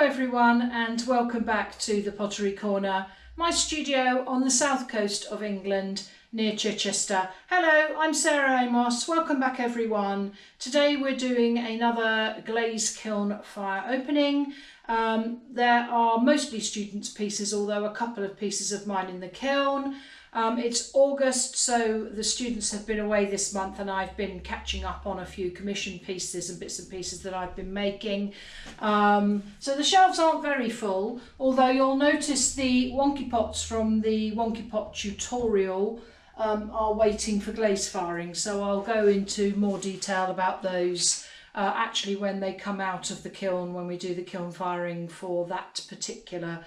everyone and welcome back to the Pottery Corner, my studio on the south coast of England near Chichester. Hello, I'm Sara Amos. Welcome back everyone. Today we're doing another Glaze Kiln fire opening. There are mostly students' pieces, although a couple of pieces of mine in the kiln. It's August, so the students have been away this month and I've been catching up on a few commission pieces and bits and pieces that I've been making. So the shelves aren't very full, although you'll notice the wonky pots from the wonky pot tutorial are waiting for glaze firing, so I'll go into more detail about those actually when they come out of the kiln, when we do the kiln firing for that particular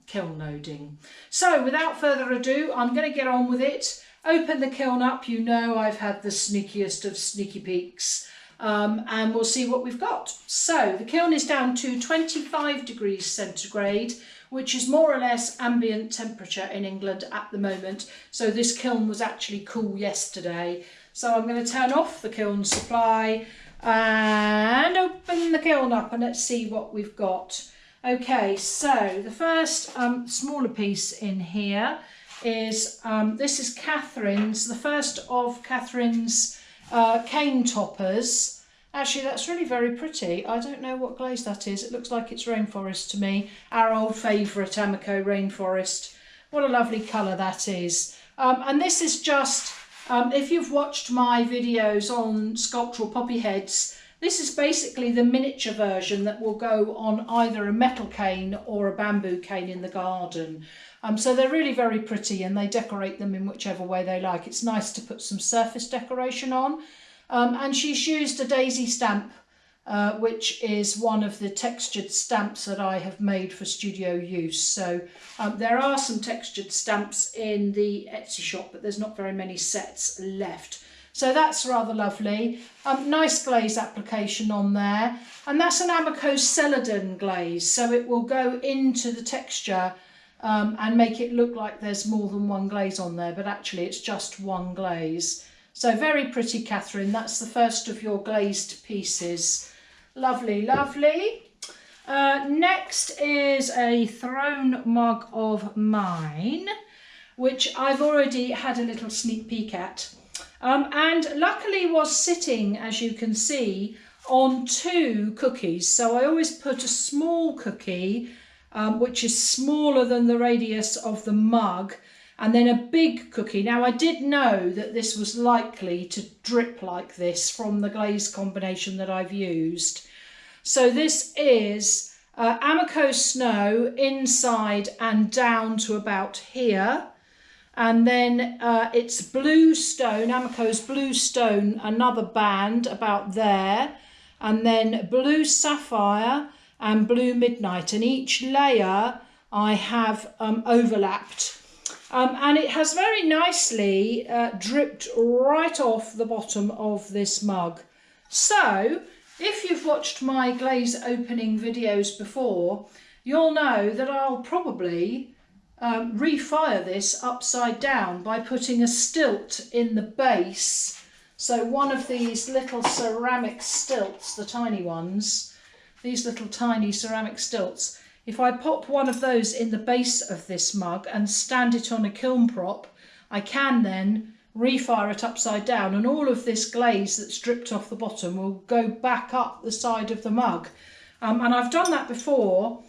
kiln loading. So without further ado, I'm going to get on with it. Open the kiln up. You know I've had the sneakiest of sneaky peeks, and we'll see what we've got. So the kiln is down to 25 degrees centigrade, which is more or less ambient temperature in England at the moment. So this kiln was actually cool yesterday. So I'm going to turn off the kiln supply and open the kiln up and let's see what we've got. Okay, so the first smaller piece in here is, this is Katherines, the first of Katherines cane toppers. Actually, that's really very pretty. I don't know what glaze that is. It looks like it's rainforest to me. Our old favourite Amaco rainforest. What a lovely colour that is. And this is just, if you've watched my videos on sculptural poppy heads, this is basically the miniature version that will go on either a metal cane or a bamboo cane in the garden. So they're really very pretty and they decorate them in whichever way they like. It's nice to put some surface decoration on. And she's used a daisy stamp, which is one of the textured stamps that I have made for studio use. So there are some textured stamps in the Etsy shop, but there's not very many sets left. So that's rather lovely. Nice glaze application on there. And that's an Amaco Celadon glaze. So it will go into the texture and make it look like there's more than one glaze on there. But actually it's just one glaze. So very pretty, Catherine. That's the first of your glazed pieces. Lovely, lovely. Next is a throne mug of mine, which I've already had a little sneak peek at. And luckily was sitting, as you can see, on two cookies. So I always put a small cookie, which is smaller than the radius of the mug, and then a big cookie. Now I did know that this was likely to drip like this from the glaze combination that I've used. So this is Amaco Snow inside and down to about here. And then it's blue stone, Amaco's blue stone, another band about there. And then blue sapphire and blue midnight. And each layer I have overlapped. And it has very nicely dripped right off the bottom of this mug. So if you've watched my glaze opening videos before, you'll know that I'll probably refire this upside down by putting a stilt in the base. So one of these little ceramic stilts, the tiny ones, these little tiny ceramic stilts, if I pop one of those in the base of this mug and stand it on a kiln prop, I can then refire it upside down and all of this glaze that's dripped off the bottom will go back up the side of the mug. And I've done that before.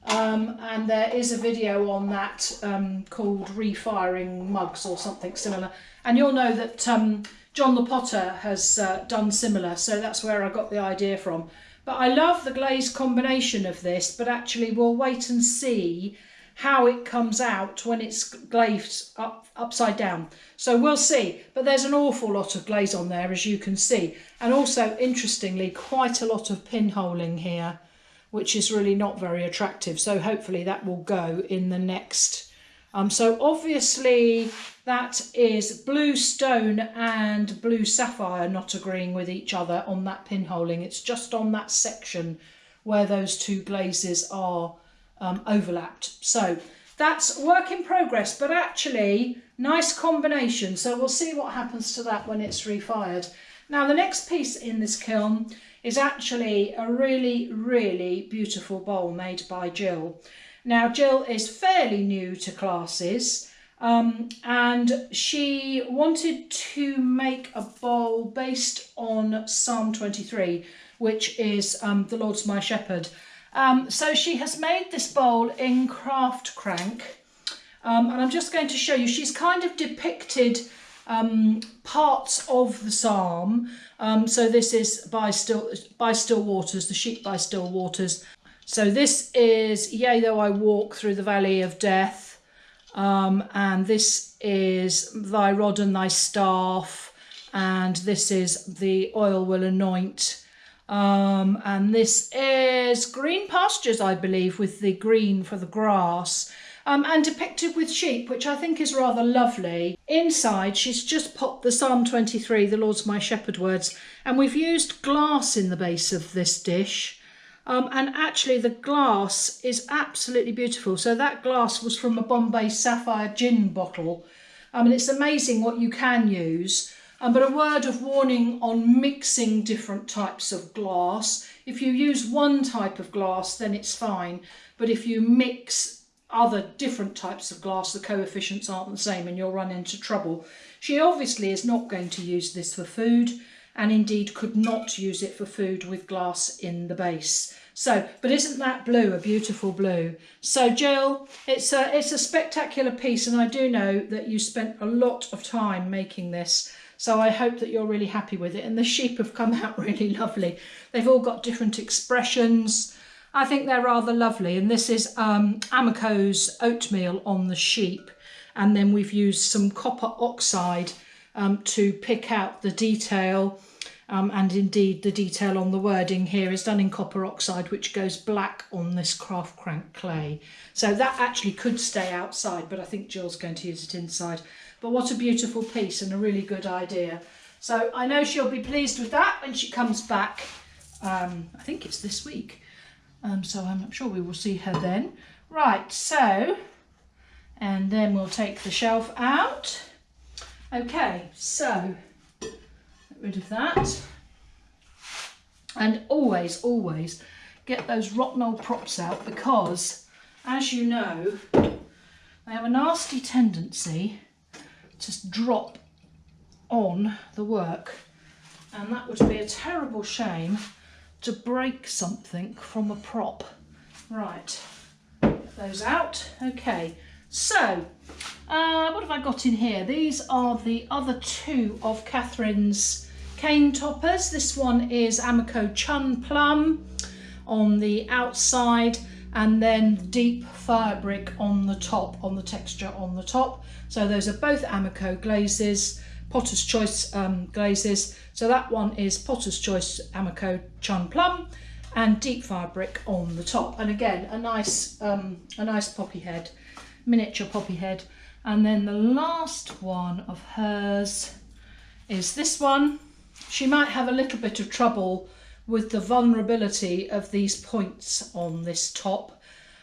And there is a video on that called Refiring Mugs or something similar. And you'll know that John the Potter has done similar, so that's where I got the idea from. But I love the glaze combination of this, but actually we'll wait and see how it comes out when it's glazed upside down. So we'll see. But there's an awful lot of glaze on there, as you can see. And also, interestingly, quite a lot of pinholing here, which is really not very attractive. So hopefully that will go in the next. So obviously that is blue stone and blue sapphire not agreeing with each other on that pinholing. It's just on that section where those two glazes are overlapped. So that's work in progress, but actually nice combination. So we'll see what happens to that when it's refired. Now the next piece in this kiln is actually a really, really beautiful bowl made by Gill. Now, Gill is fairly new to classes, and she wanted to make a bowl based on Psalm 23, which is the Lord's my shepherd. So she has made this bowl in craft crank, and I'm just going to show you. She's kind of depicted parts of the psalm. So this is by still waters, the sheep by still waters. So this is, yea, though I walk through the valley of death, and this is thy rod and thy staff, and this is the oil will anoint, and this is green pastures, I believe, with the green for the grass. And depicted with sheep, which I think is rather lovely. Inside, she's just popped the Psalm 23, the Lord's my shepherd words, and we've used glass in the base of this dish. And actually the glass is absolutely beautiful. So that glass was from a Bombay Sapphire gin bottle. And it's amazing what you can use. But a word of warning on mixing different types of glass. If you use one type of glass, then it's fine. But if you mix other different types of glass, the coefficients aren't the same and you'll run into trouble. She obviously is not going to use this for food, and indeed could not use it for food with glass in the base. So, but isn't that blue a beautiful blue? So Gill, it's a spectacular piece, and I do know that you spent a lot of time making this. So I hope that you're really happy with it. And the sheep have come out really lovely. They've all got different expressions. I think they're rather lovely, and this is Amaco's oatmeal on the sheep, and then we've used some copper oxide to pick out the detail, and indeed the detail on the wording here is done in copper oxide, which goes black on this craft crank clay. So that actually could stay outside, but I think Jill's going to use it inside. But what a beautiful piece and a really good idea. So I know she'll be pleased with that when she comes back. I think it's this week. So I'm sure we will see her then. Right, so, and then we'll take the shelf out. Okay, so, get rid of that. And always, always get those rotten old props out, because, as you know, they have a nasty tendency to drop on the work. And that would be a terrible shame to break something from a prop. Right, get those out. Okay, so what have I got in here? These are the other two of Katherines cane toppers. This one is Amaco Chun Plum on the outside, and then deep fire brick on the top, on the texture on the top. So those are both Amaco glazes, Potter's Choice glazes. So that one is Potter's Choice Amaco Chun Plum, and deep fire brick on the top. And again, a nice poppy head, miniature poppy head. And then the last one of hers is this one. She might have a little bit of trouble with the vulnerability of these points on this top,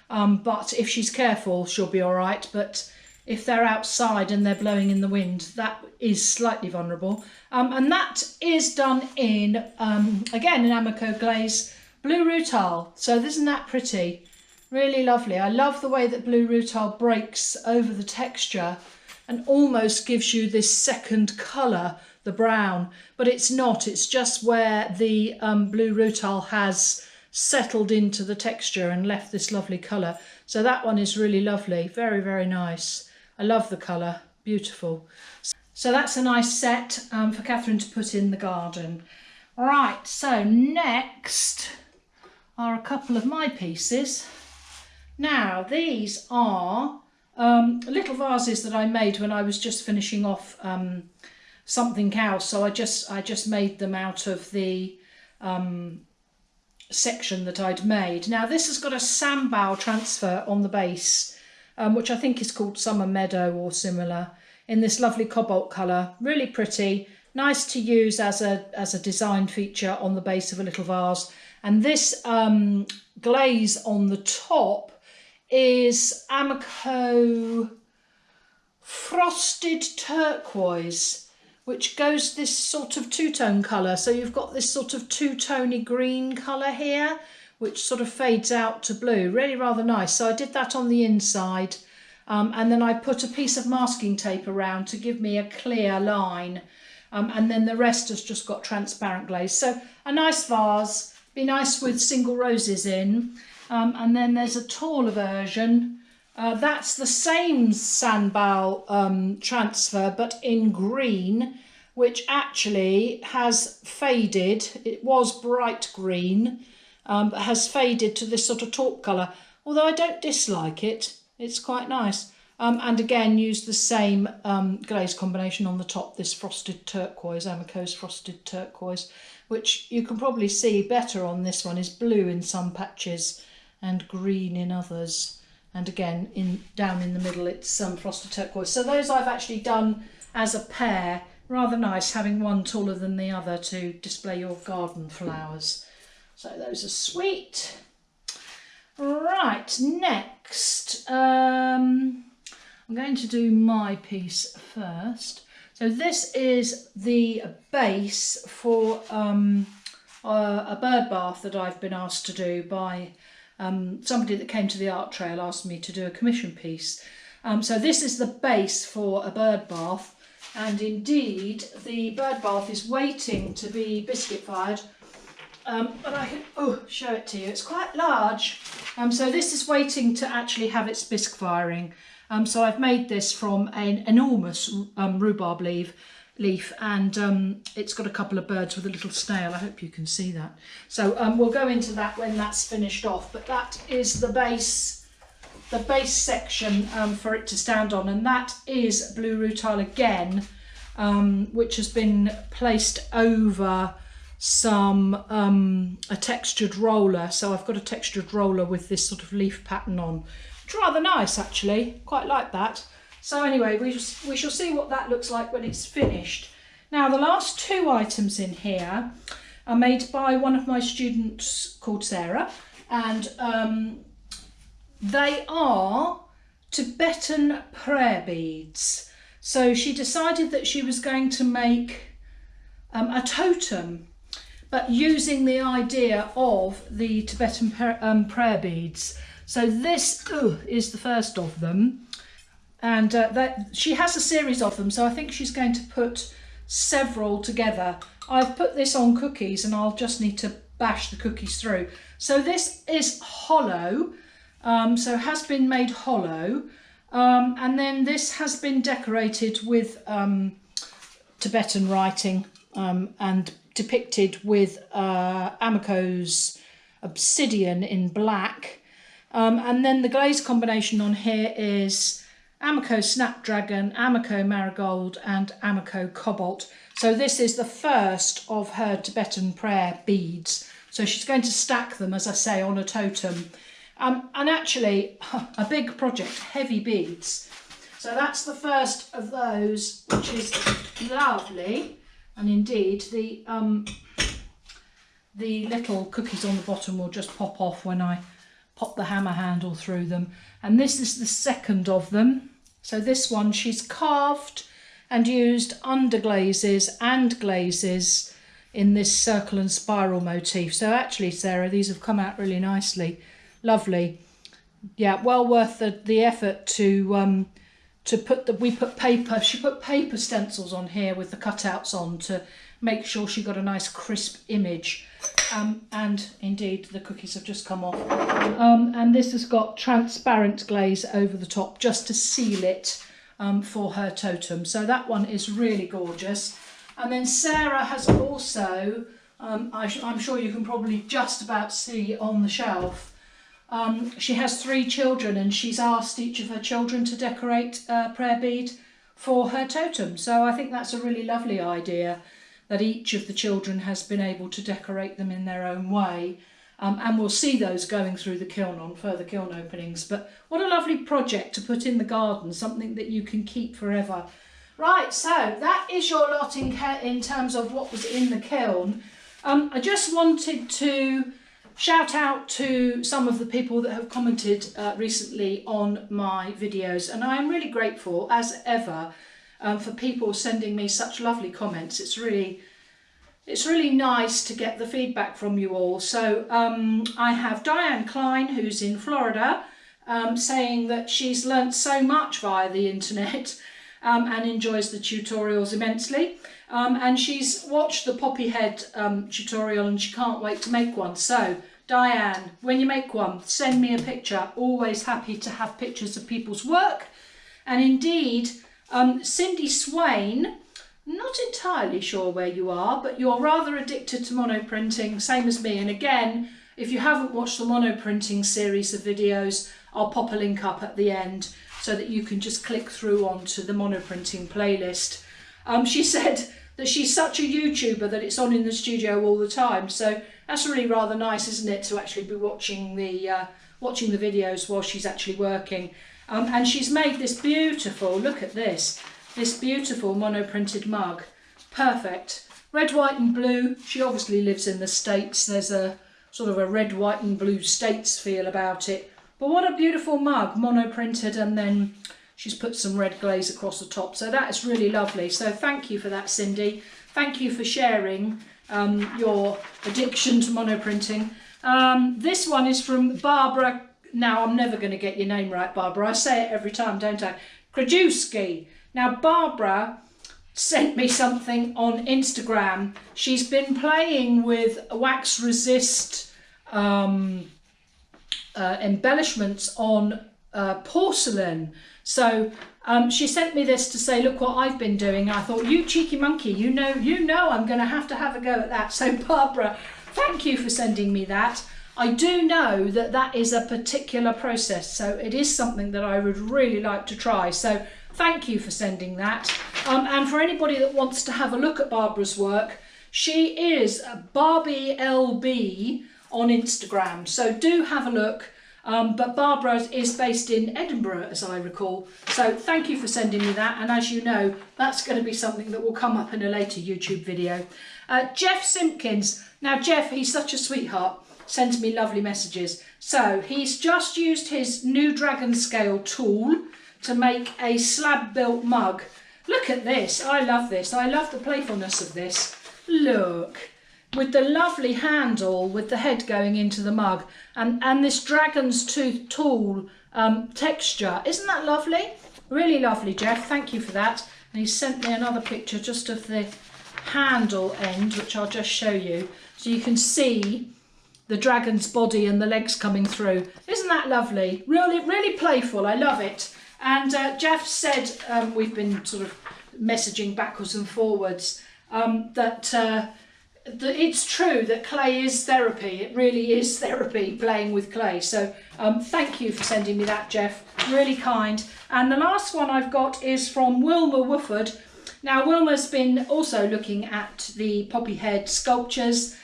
but if she's careful, she'll be all right. But if they're outside and they're blowing in the wind, that is slightly vulnerable. And that is done in, again, an Amaco glaze, blue rutile. So isn't that pretty? Really lovely. I love the way that blue rutile breaks over the texture and almost gives you this second colour, the brown. But it's not, it's just where the blue rutile has settled into the texture and left this lovely colour. So that one is really lovely, very, very nice. I love the colour, beautiful. So that's a nice set for Catherine to put in the garden. Right, so next are a couple of my pieces. Now these are little vases that I made when I was just finishing off something else. So I just made them out of the section that I'd made. Now this has got a sandbow transfer on the base, which I think is called Summer Meadow or similar, in this lovely cobalt colour. Really pretty, nice to use as a design feature on the base of a little vase. And this glaze on the top is Amaco Frosted Turquoise, which goes this sort of two-tone colour. So you've got this sort of two-tony green colour here, which sort of fades out to blue. Really rather nice. So I did that on the inside, and then I put a piece of masking tape around to give me a clear line, and then the rest has just got transparent glaze. So a nice vase, be nice with single roses in, and then there's a taller version. That's the same sandbell transfer, but in green, which actually has faded. It was bright green, but has faded to this sort of taupe colour, although I don't dislike it. It's quite nice. And again, use the same glaze combination on the top, this frosted turquoise, Amaco's frosted turquoise, which you can probably see better on this one, is blue in some patches and green in others. And again, down in the middle, it's frosted turquoise. So those I've actually done as a pair. Rather nice having one taller than the other to display your garden flowers. So those are sweet. Right, next, I'm going to do my piece first. So this is the base for a bird bath that I've been asked to do by somebody that came to the art trail, asked me to do a commission piece. So this is the base for a bird bath, and indeed the bird bath is waiting to be biscuit fired. But I can show it to you. It's quite large. So this is waiting to actually have its bisque firing. So I've made this from an enormous rhubarb leaf, and it's got a couple of birds with a little snail. I hope you can see that. So we'll go into that when that's finished off. But that is the base section for it to stand on, and that is blue rutile again, which has been placed over a textured roller. So I've got a textured roller with this sort of leaf pattern on. It's rather nice actually, quite like that. So anyway, we shall see what that looks like when it's finished. Now the last two items in here are made by one of my students called Sara, and they are Tibetan prayer beads. So she decided that she was going to make a totem, but using the idea of the Tibetan prayer beads. So this is the first of them, and she has a series of them, so I think she's going to put several together. I've put this on cookies and I'll just need to bash the cookies through. So this is hollow, so has been made hollow, and then this has been decorated with Tibetan writing and depicted with Amaco's obsidian in black. And then the glaze combination on here is Amaco Snapdragon, Amaco Marigold and Amaco Cobalt. So this is the first of her Tibetan prayer beads. So she's going to stack them, as I say, on a totem. And actually, a big project, heavy beads. So that's the first of those, which is lovely. And indeed, the little cookies on the bottom will just pop off when I pop the hammer handle through them. And this is the second of them. So this one she's carved and used underglazes and glazes in this circle and spiral motif. So actually, Sara, these have come out really nicely. Lovely. Yeah, well worth the effort to she put paper stencils on here with the cutouts on to make sure she got a nice crisp image. And indeed the cookies have just come off. And this has got transparent glaze over the top just to seal it for her totem. So that one is really gorgeous. And then Sara has also, I'm sure you can probably just about see on the shelf, she has 3 children and she's asked each of her children to decorate a prayer bead for her totem. So I think that's a really lovely idea, that each of the children has been able to decorate them in their own way. And we'll see those going through the kiln on further kiln openings. But what a lovely project to put in the garden, something that you can keep forever. Right, so that is your lot in terms of what was in the kiln. I just wanted to shout out to some of the people that have commented recently on my videos, and I am really grateful as ever for people sending me such lovely comments. It's really nice to get the feedback from you all. So I have Diane Klein, who's in Florida, saying that she's learnt so much via the internet and enjoys the tutorials immensely. And she's watched the poppy head tutorial and she can't wait to make one. So Diane, when you make one, send me a picture. Always happy to have pictures of people's work. And indeed, Cindy Swain, not entirely sure where you are, but you're rather addicted to monoprinting, same as me. And again, if you haven't watched the monoprinting series of videos, I'll pop a link up at the end so that you can just click through onto the monoprinting playlist. She said that she's such a YouTuber that it's on in the studio all the time. So that's really rather nice, isn't it, to actually be watching the videos while she's actually working. And she's made this beautiful, look at this beautiful monoprinted mug. Perfect. Red, white and blue. She obviously lives in the States. There's a sort of a red, white and blue States feel about it. But what a beautiful mug, monoprinted, and then she's put some red glaze across the top. So that is really lovely. So thank you for that, Cindy. Thank you for sharing your addiction to monoprinting. This one is from Barbara. Now, I'm never going to get your name right, Barbara. I say it every time, don't I? Krajewski. Now, Barbara sent me something on Instagram. She's been playing with wax resist embellishments on porcelain. So she sent me this to say, look what I've been doing. I thought, you cheeky monkey, you know I'm going to have a go at that. So Barbara, thank you for sending me that. I do know that that is a particular process, so it is something that I would really like to try. So thank you for sending that. And for anybody that wants to have a look at Barbara's work, she is Barbie LB on Instagram. So do have a look. But Barbara is based in Edinburgh, as I recall. So thank you for sending me that. And as you know, that's going to be something that will come up in a later YouTube video. Jeff Simpkins. Now, Jeff, he's such a sweetheart. Sends me lovely messages. So he's just used his new dragon scale tool to make a slab built mug. Look at this. I love this. I love the playfulness of this. Look. With the lovely handle with the head going into the mug and this dragon's tooth tool texture. Isn't that lovely? Really lovely, Jeff. Thank you for that. And he sent me another picture just of the handle end, which I'll just show you. So you can see the dragon's body and the legs coming through. Isn't that lovely? Really, really playful. I love it. And Jeff said, we've been sort of messaging backwards and forwards, that it's true that clay is therapy. It really is therapy, playing with clay. So thank you for sending me that, Jeff. Really kind. And the last one I've got is from Wilma Wooford. Now, Wilma's been also looking at the poppy head sculptures.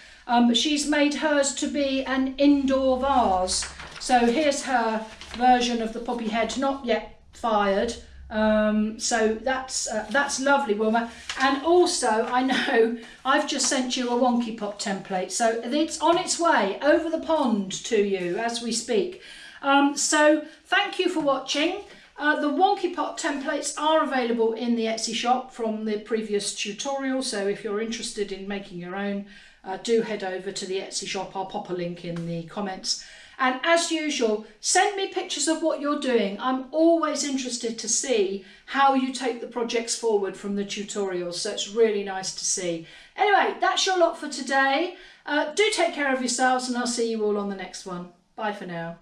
She's made hers to be an indoor vase. So here's her version of the poppy head, not yet fired. So that's lovely, Wilma. And also, I know I've just sent you a wonky pot template, so it's on its way over the pond to you as we speak. So thank you for watching. The wonky pot templates are available in the Etsy shop from the previous tutorial, so if you're interested in making your own, do head over to the Etsy shop. I'll pop a link in the comments. And as usual, send me pictures of what you're doing. I'm always interested to see how you take the projects forward from the tutorials, so it's really nice to see. Anyway, that's your lot for today. Do take care of yourselves, and I'll see you all on the next one. Bye for now.